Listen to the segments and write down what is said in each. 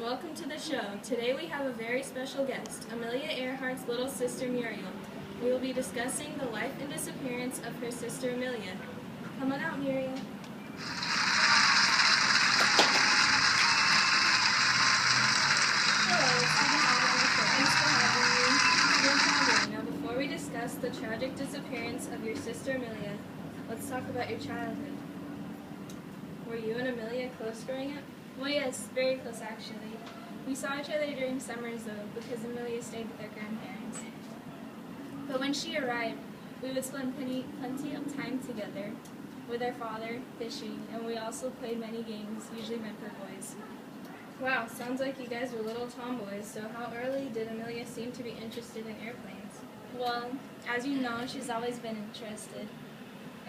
welcome to the show. Today we have a very special guest, Amelia Earhart's little sister Muriel. We will be discussing the life and disappearance of her sister Amelia. Come on out, Muriel. Hello, now before we discuss the tragic disappearance of your sister Amelia, let's talk about your childhood. Were you and Amelia close growing up? Well, yes, very close actually. We saw each other during summers though, because Amelia stayed with her grandparents. But when she arrived, we would spend plenty of time together with our father, fishing, and we also played many games, usually meant for boys. Wow, sounds like you guys were little tomboys, so how early did Amelia seem to be interested in airplanes? Well, as you know, she's always been interested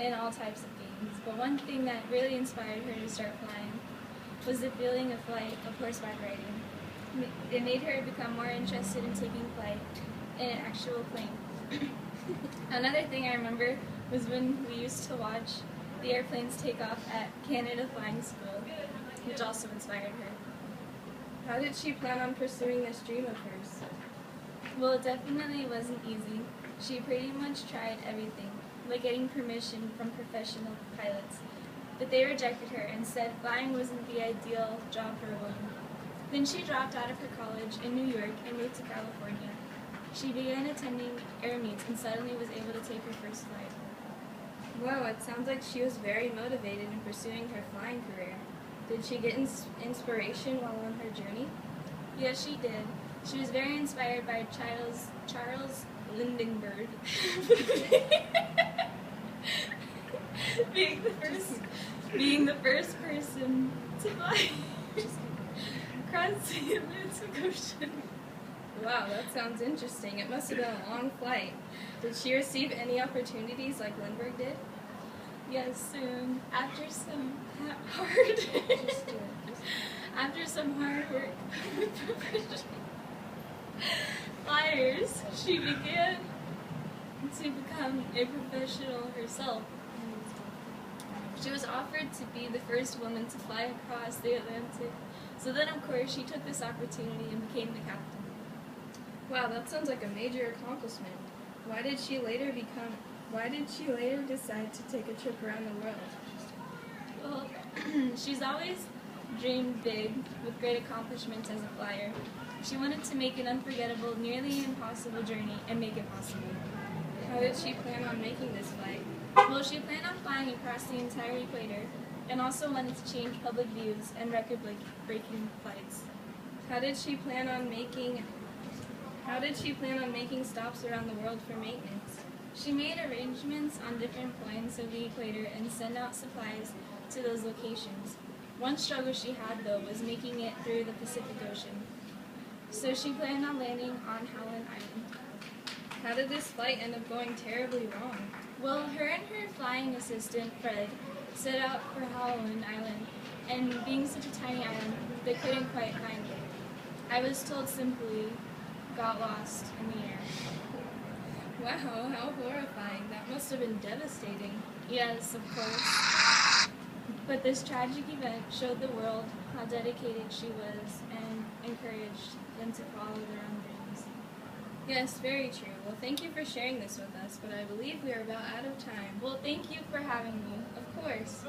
in all types of games, but one thing that really inspired her to start flying was the feeling of flight of horseback riding. It made her become more interested in taking flight in an actual plane. Another thing I remember was when we used to watch the airplanes take off at Canada Flying School, which also inspired her. How did she plan on pursuing this dream of hers? Well, it definitely wasn't easy. She pretty much tried everything, like getting permission from professional pilots, but they rejected her and said flying wasn't the ideal job for a woman. Then she dropped out of her college in New York and moved to California. She began attending air meets and suddenly was able to take her first flight. Wow, it sounds like she was very motivated in pursuing her flying career. Did she get inspiration while on her journey? Yes, she did. She was very inspired by Charles Lindbergh being the first person to fly across the Atlantic Ocean. Wow, that sounds interesting. It must have been a long flight. Did she receive any opportunities like Lindbergh did? Yes, after some hard work with professional flyers, she began to become a professional herself. She was offered to be the first woman to fly across the Atlantic. So then, of course, she took this opportunity and became the captain. Wow, that sounds like a major accomplishment. Why did she later decide to take a trip around the world? Well, she's always dreamed big with great accomplishments as a flyer. She wanted to make an unforgettable, nearly impossible journey and make it possible. How did she plan on making this flight? Well, she planned on flying across the entire equator and also wanted to change public views and record-breaking flights. How did she plan on making stops around the world for maintenance? She made arrangements on different points of the equator and sent out supplies to those locations. One struggle she had, though, was making it through the Pacific Ocean. So she planned on landing on Howland Island. How did this flight end up going terribly wrong? Well, her and her flying assistant, Fred, set out for Howland Island, and being such a tiny island, they couldn't quite find it. I was told simply, got lost in the air. Wow, how horrifying. That must have been devastating. Yes, of course. But this tragic event showed the world how dedicated she was and encouraged them to follow their own dreams. Yes, very true. Well, thank you for sharing this with us, but I believe we are about out of time. Well, thank you for having me. Of course.